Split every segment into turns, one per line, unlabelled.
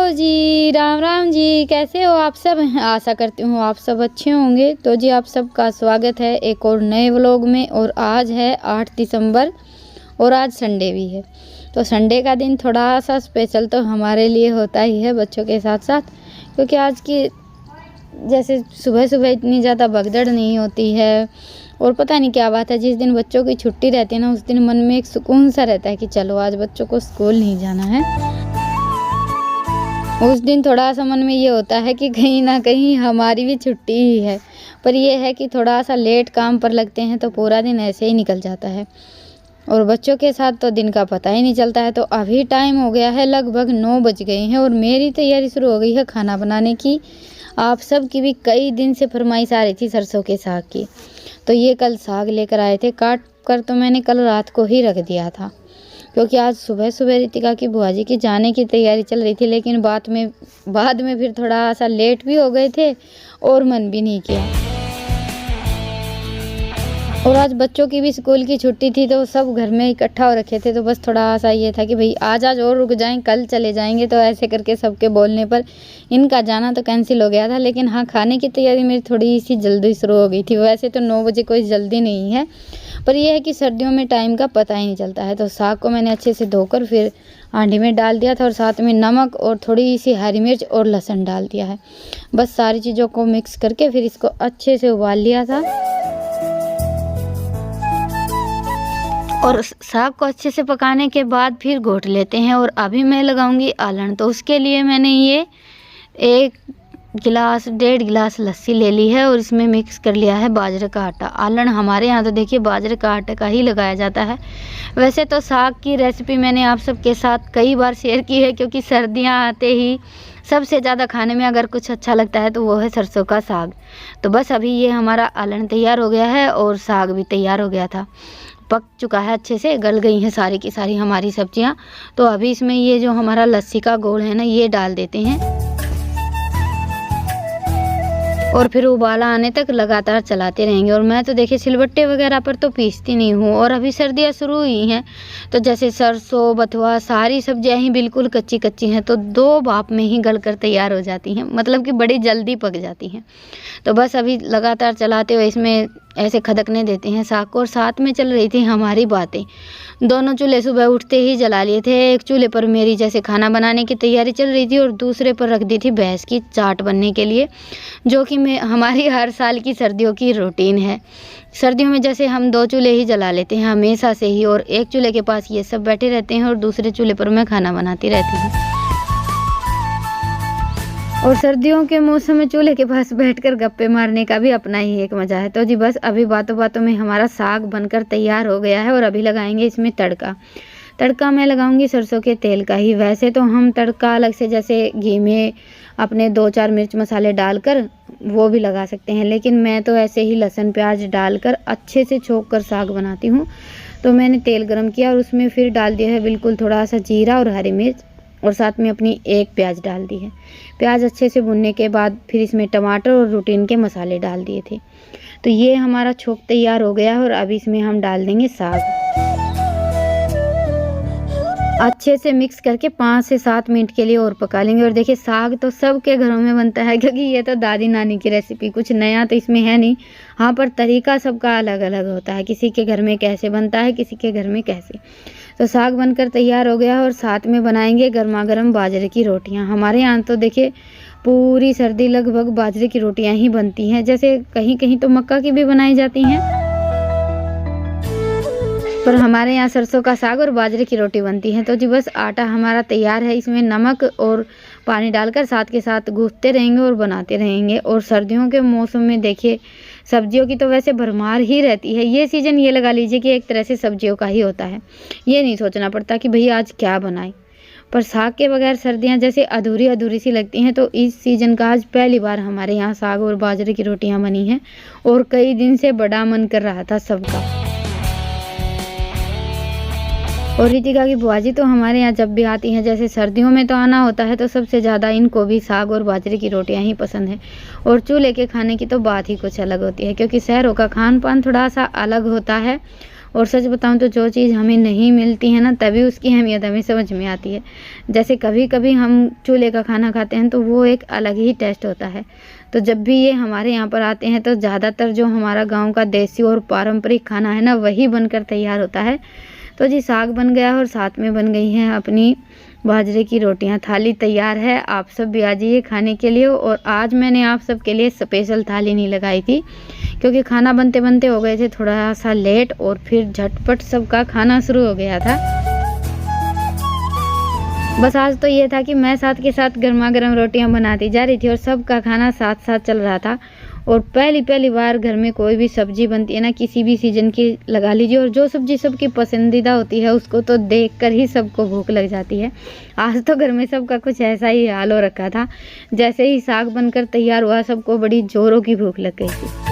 जी, राम राम जी। कैसे हो आप सब? आशा करती हूँ आप सब अच्छे होंगे। तो जी आप सबका स्वागत है एक और नए व्लॉग में। और आज है 8 दिसंबर और आज संडे भी है। तो संडे का दिन थोड़ा सा स्पेशल तो हमारे लिए होता ही है बच्चों के साथ साथ, क्योंकि आज की जैसे सुबह सुबह इतनी ज़्यादा भगदड़ नहीं होती है। और पता नहीं क्या बात है, जिस दिन बच्चों की छुट्टी रहती है ना, उस दिन मन में एक सुकून सा रहता है कि चलो आज बच्चों को स्कूल नहीं जाना है। उस दिन थोड़ा सा मन में ये होता है कि कहीं ना कहीं हमारी भी छुट्टी ही है। पर ये है कि थोड़ा सा लेट काम पर लगते हैं तो पूरा दिन ऐसे ही निकल जाता है। और बच्चों के साथ तो दिन का पता ही नहीं चलता है। तो अभी टाइम हो गया है, लगभग 9 बज गए हैं और मेरी तैयारी शुरू हो गई है खाना बनाने की। आप सब की भी कई दिन से फरमाइश आ रही थी सरसों के साग की। तो ये कल साग लेकर आए थे, काट कर तो मैंने कल रात को ही रख दिया था, क्योंकि आज सुबह सुबह रितिका की बुआ जी की जाने की तैयारी चल रही थी। लेकिन बाद में फिर थोड़ा सा लेट भी हो गए थे और मन भी नहीं किया। और आज बच्चों की भी स्कूल की छुट्टी थी तो सब घर में इकट्ठा हो रखे थे। तो बस थोड़ा सा ये था कि भाई आज और रुक जाएं, कल चले जाएंगे। तो ऐसे करके सबके बोलने पर इनका जाना तो कैंसिल हो गया था। लेकिन हाँ, खाने की तैयारी मेरी थोड़ी सी जल्दी शुरू हो गई थी। वैसे तो 9 बजे कोई जल्दी नहीं है, पर यह है कि सर्दियों में टाइम का पता ही नहीं चलता है। तो साग को मैंने अच्छे से धोकर फिर हांडी में डाल दिया था और साथ में नमक और थोड़ी सी हरी मिर्च और लहसुन डाल दिया है। बस सारी चीज़ों को मिक्स करके फिर इसको अच्छे से उबाल लिया था। और साग को अच्छे से पकाने के बाद फिर घोट लेते हैं। और अभी मैं लगाऊंगी आलन। तो उसके लिए मैंने ये 1.5 गिलास लस्सी ले ली है और इसमें मिक्स कर लिया है बाजरे का आटा। आलन हमारे यहाँ तो देखिए बाजरे का आटा का ही लगाया जाता है। वैसे तो साग की रेसिपी मैंने आप सबके साथ कई बार शेयर की है, क्योंकि सर्दियाँ आते ही सबसे ज़्यादा खाने में अगर कुछ अच्छा लगता है तो वो है सरसों का साग। तो बस अभी ये हमारा आलन तैयार हो गया है और साग भी तैयार हो गया था, पक चुका है, अच्छे से गल गई हैं सारी की सारी हमारी सब्जियां। तो अभी इसमें ये जो हमारा लस्सी का घोल है ना, ये डाल देते हैं और फिर उबाला आने तक लगातार चलाते रहेंगे। और मैं तो देखिए सिलबट्टे वगैरह पर तो पीसती नहीं हूँ। और अभी सर्दियाँ शुरू हुई हैं तो जैसे सरसों बथुआ सारी सब्जियाँ ही बिल्कुल कच्ची कच्ची हैं, तो 2 भाप में ही गल कर तैयार हो जाती हैं, मतलब कि बड़ी जल्दी पक जाती हैं। तो बस अभी लगातार चलाते हुए इसमें ऐसे खदकने देते हैं साग को। और साथ में चल रही थी हमारी बातें। दोनों चूल्हे सुबह उठते ही जला लिए थे। एक चूल्हे पर मेरी जैसे खाना बनाने की तैयारी चल रही थी और दूसरे पर रख दी थी भैंस की चाट बनने के लिए, जो कि हमारी हर साल की सर्दियों की रूटीन है। सर्दियों में जैसे हम 2 चूल्हे ही जला लेते हैं हमेशा से ही, और एक चूल्हे के पास ये सब बैठे रहते हैं और दूसरे चूल्हे पर मैं खाना बनाती रहती हूँ। और सर्दियों के मौसम में चूल्हे के पास बैठकर गप्पे मारने का भी अपना ही एक मज़ा है। तो जी बस अभी बातों बातों में हमारा साग बनकर तैयार हो गया है और अभी लगाएंगे इसमें तड़का मैं लगाऊंगी सरसों के तेल का ही। वैसे तो हम तड़का अलग से जैसे घी में अपने 2-4 मिर्च मसाले डालकर वो भी लगा सकते हैं, लेकिन मैं तो ऐसे ही लहसुन प्याज डालकर अच्छे से छोंक कर साग बनाती हूँ। तो मैंने तेल गरम किया और उसमें फिर डाल दिया है बिल्कुल थोड़ा सा जीरा और हरी मिर्च, और साथ में अपनी 1 प्याज डाल दी है। प्याज अच्छे से भुनने के बाद फिर इसमें टमाटर और रूटीन के मसाले डाल दिए थे। तो ये हमारा छोंक तैयार हो गया है और अभी इसमें हम डाल देंगे साग। अच्छे से मिक्स करके 5 से 7 मिनट के लिए और पका लेंगे। और देखिए साग तो सबके घरों में बनता है, क्योंकि ये तो दादी नानी की रेसिपी, कुछ नया तो इसमें है नहीं। हाँ, पर तरीका सबका अलग अलग होता है, किसी के घर में कैसे बनता है, किसी के घर में कैसे। तो साग बनकर तैयार हो गया और साथ में बनाएंगे गर्मा गर्म बाजरे की रोटियां। हमारे यहाँ तो देखिए पूरी सर्दी लगभग बाजरे की रोटियां ही बनती हैं, जैसे कहीं कहीं तो मक्का की भी बनाई जाती हैं, पर हमारे यहाँ सरसों का साग और बाजरे की रोटी बनती है। तो जी बस आटा हमारा तैयार है, इसमें नमक और पानी डालकर साथ के साथ गूंथते रहेंगे और बनाते रहेंगे। और सर्दियों के मौसम में देखिए सब्जियों की तो वैसे भरमार ही रहती है। ये सीज़न ये लगा लीजिए कि एक तरह से सब्जियों का ही होता है, ये नहीं सोचना पड़ता कि भैया आज क्या बनाए। पर साग के बगैर सर्दियाँ जैसे अधूरी अधूरी सी लगती हैं। तो इस सीज़न का आज पहली बार हमारे यहाँ साग और बाजरे की रोटियाँ बनी हैं और कई दिन से बड़ा मन कर रहा था सबका। और रितिका की बुआ जी तो हमारे यहाँ जब भी आती हैं, जैसे सर्दियों में तो आना होता है, तो सबसे ज़्यादा इनको भी साग और बाजरे की रोटियां ही पसंद है। और चूल्हे के खाने की तो बात ही कुछ अलग होती है, क्योंकि शहरों का खान पान थोड़ा सा अलग होता है और सच बताऊँ तो जो चीज़ हमें नहीं मिलती है ना, तभी उसकी अहमियत हमें समझ में आती है। जैसे कभी-कभी हम चूल्हे का खाना खाते हैं तो वो एक अलग ही टेस्ट होता है। तो जब भी ये हमारे यहाँ पर आते हैं तो ज़्यादातर जो हमारा गाँव का देसी और पारंपरिक खाना है ना, वही बनकर तैयार होता है। तो जी साग बन गया और साथ में बन गई हैं अपनी बाजरे की रोटियां। थाली तैयार है, आप सब भी आ जाइए खाने के लिए। और आज मैंने आप सब के लिए स्पेशल थाली नहीं लगाई थी, क्योंकि खाना बनते बनते हो गए थे थोड़ा सा लेट, और फिर झटपट सबका खाना शुरू हो गया था। बस आज तो ये था कि मैं साथ के साथ गर्मा गर्म रोटियां बनाती जा रही थी और सबका खाना साथ साथ चल रहा था। और पहली बार घर में कोई भी सब्जी बनती है ना, किसी भी सीजन की लगा लीजिए, और जो सब्जी सबकी पसंदीदा होती है उसको तो देखकर ही सबको भूख लग जाती है। आज तो घर में सबका कुछ ऐसा ही हाल हो रखा था। जैसे ही साग बनकर तैयार हुआ, सबको बड़ी जोरों की भूख लग गई थी।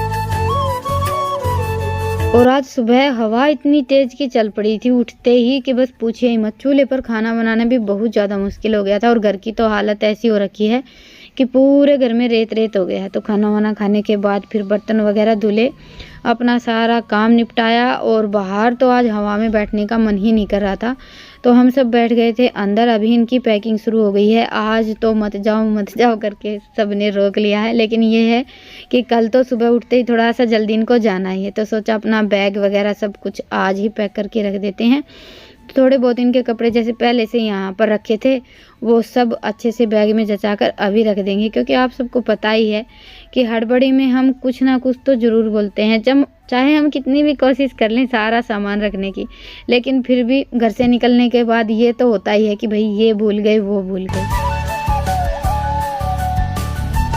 और आज सुबह हवा इतनी तेज की चल पड़ी थी उठते ही कि बस पूछिए ही मत। चूल्हे पर खाना बनाना भी बहुत ज़्यादा मुश्किल हो गया था, और घर की तो हालत ऐसी हो रखी है कि पूरे घर में रेत रेत हो गया है। तो खाना वाना खाने के बाद फिर बर्तन वगैरह धुले, अपना सारा काम निपटाया, और बाहर तो आज हवा में बैठने का मन ही नहीं कर रहा था। तो हम सब बैठ गए थे अंदर। अभी इनकी पैकिंग शुरू हो गई है। आज तो मत जाओ करके सब ने रोक लिया है, लेकिन ये है कि कल तो सुबह उठते ही थोड़ा सा जल्दी इनको जाना ही है, तो सोचा अपना बैग वगैरह सब कुछ आज ही पैक करके रख देते हैं। थोड़े बहुत इनके कपड़े जैसे पहले से यहाँ पर रखे थे, वो सब अच्छे से बैग में जचाकर अभी रख देंगे, क्योंकि आप सबको पता ही है कि हड़बड़ी में हम कुछ ना कुछ तो ज़रूर बोलते हैं। जब चाहे हम कितनी भी कोशिश कर लें सारा सामान रखने की, लेकिन फिर भी घर से निकलने के बाद ये तो होता ही है कि भाई ये भूल गए, वो भूल गए।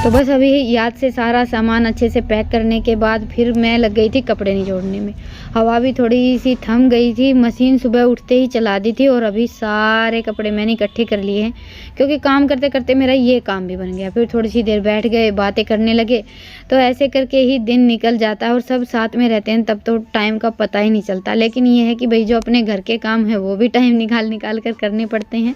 तो बस अभी याद से सारा सामान अच्छे से पैक करने के बाद फिर मैं लग गई थी कपड़े निचोड़ने में। हवा भी थोड़ी सी थम गई थी, मशीन सुबह उठते ही चला दी थी, और अभी सारे कपड़े मैंने इकट्ठे कर लिए हैं, क्योंकि काम करते करते मेरा ये काम भी बन गया। फिर थोड़ी सी देर बैठ गए, बातें करने लगे, तो ऐसे करके ही दिन निकल जाता है। और सब साथ में रहते हैं तब तो टाइम का पता ही नहीं चलता। लेकिन ये है कि भाई जो अपने घर के काम है वो भी टाइम निकाल कर करने पड़ते हैं।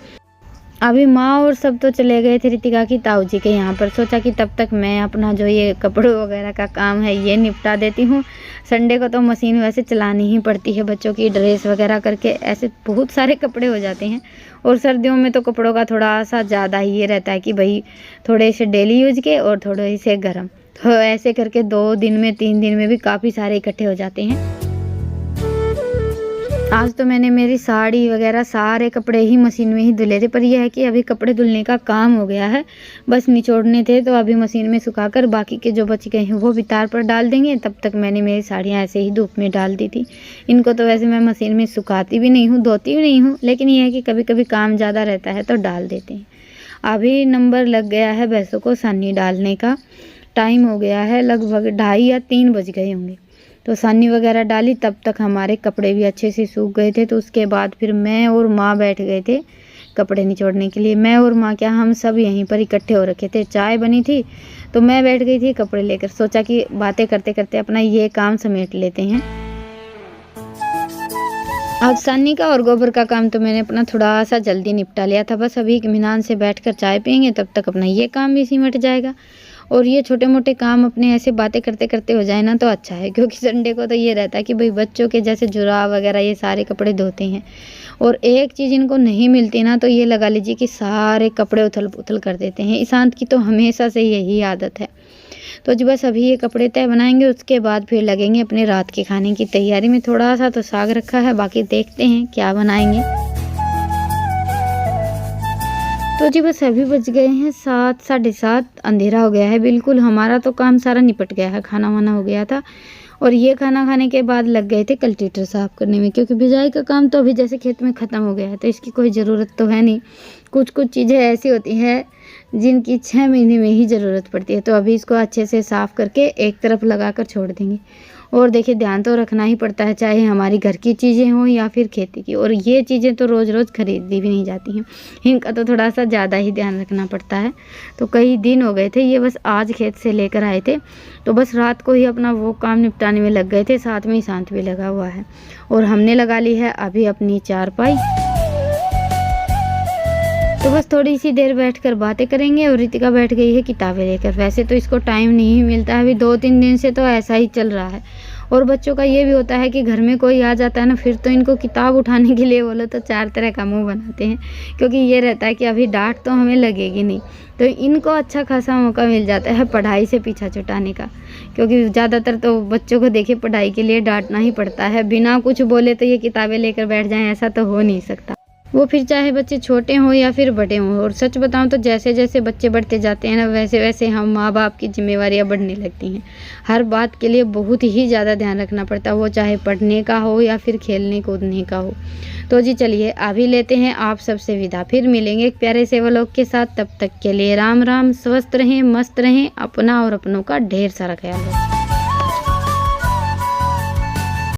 अभी माँ और सब तो चले गए थे रितिका की ताऊ जी के यहाँ पर। सोचा कि तब तक मैं अपना जो ये कपड़ों वगैरह का काम है ये निपटा देती हूँ। संडे को तो मशीन वैसे चलानी ही पड़ती है, बच्चों की ड्रेस वगैरह करके ऐसे बहुत सारे कपड़े हो जाते हैं। और सर्दियों में तो कपड़ों का थोड़ा सा ज़्यादा ही ये रहता है कि भाई थोड़े से डेली यूज के और थोड़े से गर्म, तो ऐसे करके 2 दिन में 3 दिन में भी काफ़ी सारे इकट्ठे हो जाते हैं। आज तो मैंने मेरी साड़ी वगैरह सारे कपड़े ही मशीन में ही धुले थे, पर यह है कि अभी कपड़े धुलने का काम हो गया है, बस निचोड़ने थे। तो अभी मशीन में सुखाकर बाकी के जो बच गए हैं वो भी तार पर डाल देंगे। तब तक मैंने मेरी साड़ियाँ ऐसे ही धूप में डाल दी थी। इनको तो वैसे मैं मशीन में सुखाती भी नहीं हूँ, धोती भी नहीं हूँ, लेकिन यह है कि कभी कभी काम ज़्यादा रहता है तो डाल देते हैं। अभी नंबर लग गया है भैंसों को सानी डालने का। टाइम हो गया है लगभग 2:30 या 3 बज गए होंगे। तो सानी वगैरह डाली, तब तक हमारे कपड़े भी अच्छे से सूख गए थे। तो उसके बाद फिर मैं और माँ बैठ गए थे कपड़े निचोड़ने के लिए। मैं और माँ क्या, हम सब यहीं पर इकट्ठे हो रखे थे। चाय बनी थी तो मैं बैठ गई थी कपड़े लेकर। सोचा कि बातें करते करते अपना ये काम समेट लेते हैं। आज सानी का और गोबर का काम तो मैंने अपना थोड़ा सा जल्दी निपटा लिया था। बस अभी इत्मीनान से बैठकर चाय पियेंगे, तब तक अपना ये काम भी सिमट जाएगा। और ये छोटे मोटे काम अपने ऐसे बातें करते करते हो जाए ना तो अच्छा है, क्योंकि संडे को तो ये रहता है कि भाई बच्चों के जैसे जुराब वगैरह ये सारे कपड़े धोते हैं। और एक चीज़ इनको नहीं मिलती ना, तो ये लगा लीजिए कि सारे कपड़े उथल पुथल कर देते हैं। ईशांत की तो हमेशा से यही आदत है। तो जी बस अभी ये कपड़े तय बनाएंगे, उसके बाद फिर लगेंगे अपने रात के खाने की तैयारी में। थोड़ा सा तो साग रखा है, बाकी देखते हैं क्या बनाएंगे। तो जी बस अभी बज गए हैं 7, 7:30, अंधेरा हो गया है बिल्कुल। हमारा तो काम सारा निपट गया है, खाना वाना हो गया था। और ये खाना खाने के बाद लग गए थे कल्टीवेटर साफ़ करने में, क्योंकि बिजाई का काम तो अभी जैसे खेत में ख़त्म हो गया है, तो इसकी कोई ज़रूरत तो है नहीं। कुछ चीज़ें ऐसी होती हैं जिनकी 6 महीने में ही ज़रूरत पड़ती है। तो अभी इसको अच्छे से साफ़ करके एक तरफ लगा कर छोड़ देंगे। और देखिए ध्यान तो रखना ही पड़ता है, चाहे हमारी घर की चीज़ें हों या फिर खेती की। और ये चीज़ें तो रोज़ रोज़ खरीदी भी नहीं जाती हैं, इनका तो थोड़ा सा ज़्यादा ही ध्यान रखना पड़ता है। तो कई दिन हो गए थे, ये बस आज खेत से लेकर आए थे, तो बस रात को ही अपना वो काम निपटाने में लग गए थे। साथ में ईशांत भी लगा हुआ है। और हमने लगा ली है अभी अपनी चारपाई। तो बस थोड़ी सी देर बैठकर बातें करेंगे। और रितिका बैठ गई है किताबें लेकर। वैसे तो इसको टाइम नहीं मिलता है, अभी 2-3 दिन से तो ऐसा ही चल रहा है। और बच्चों का ये भी होता है कि घर में कोई आ जाता है ना, फिर तो इनको किताब उठाने के लिए बोलो तो 4 तरह का मुँह बनाते हैं, क्योंकि ये रहता है कि अभी डाँट तो हमें लगेगी नहीं। तो इनको अच्छा खासा मौका मिल जाता है पढ़ाई से पीछा छुटाने का, क्योंकि ज़्यादातर तो बच्चों को देखिए पढ़ाई के लिए डाँटना ही पड़ता है, बिना कुछ बोले तो ये किताबें लेकर बैठ जाएँ, ऐसा तो हो नहीं सकता। वो फिर चाहे बच्चे छोटे हों या फिर बड़े हों। और सच बताऊँ तो जैसे-जैसे बच्चे बढ़ते जाते हैं ना, वैसे-वैसे हम माँ-बाप की ज़िम्मेवारियाँ बढ़ने लगती हैं। हर बात के लिए बहुत ही ज़्यादा ध्यान रखना पड़ता है, वो चाहे पढ़ने का हो या फिर खेलने-कूदने का हो। तो जी चलिए अभी लेते हैं आप सबसे विदा, फिर मिलेंगे एक प्यारे से व्लॉग के साथ। तब तक के लिए राम-राम, स्वस्थ रहें, मस्त रहें, अपना और अपनों का ढेर सारा ख्याल रखें।